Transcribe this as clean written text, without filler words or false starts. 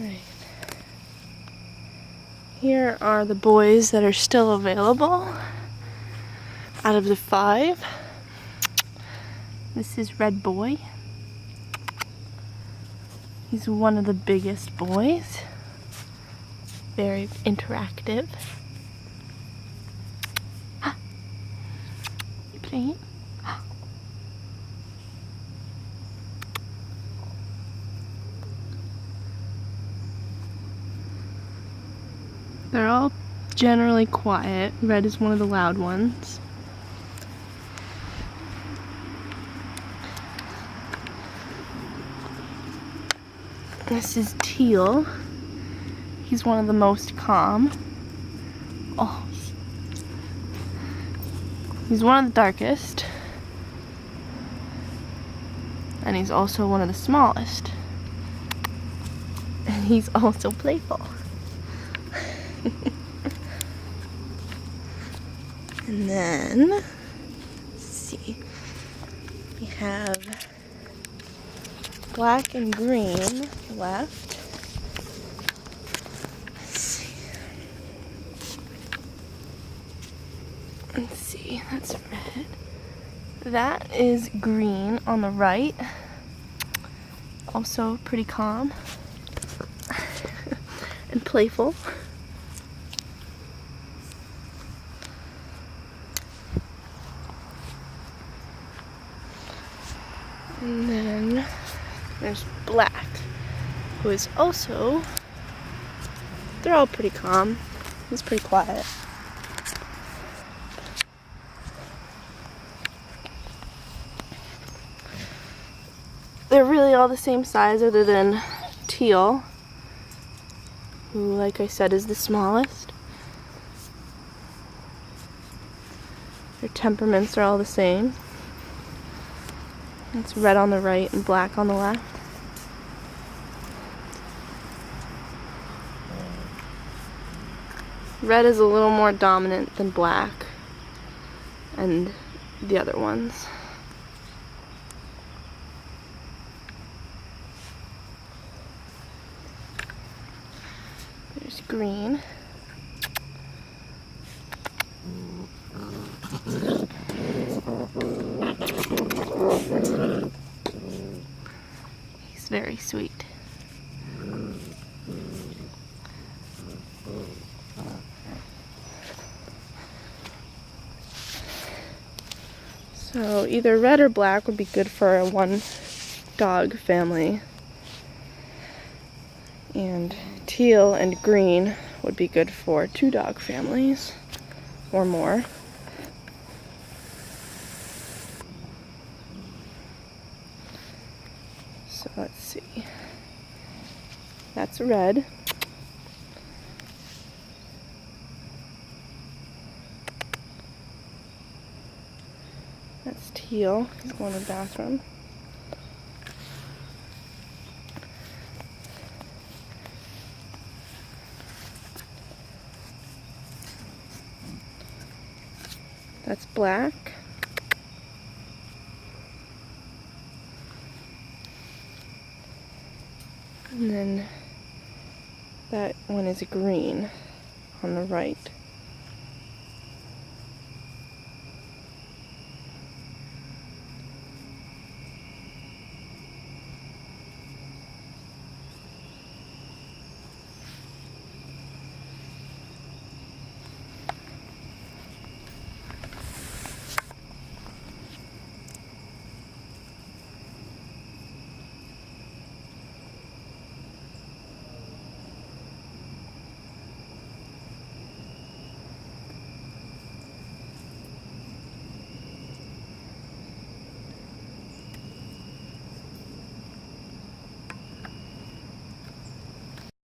Right. Here are the boys that are still available out of the 5. This is Red Boy. He's one of the biggest boys. Very interactive. You playing? They're all generally quiet. Red is one of the loud ones. This is Teal. He's one of the most calm. Oh, he's one of the darkest. And he's also one of the smallest. And he's also playful. And then, let's see, we have black and green left. Let's see, that's red. That is green on the right. Also pretty calm and playful. And then there's black, who is also, they're all pretty calm. He's pretty quiet. They're really all the same size other than Teal, who, like I said, is the smallest. Their temperaments are all the same. It's red on the right and black on the left. Red is a little more dominant than black and the other ones. There's green. He's very sweet. So either red or black would be good for a 1-dog family. And teal and green would be good for 2-dog families or more. So let's see. That's red. That's teal. He's going to the bathroom. That's black. And then that one is green on the right.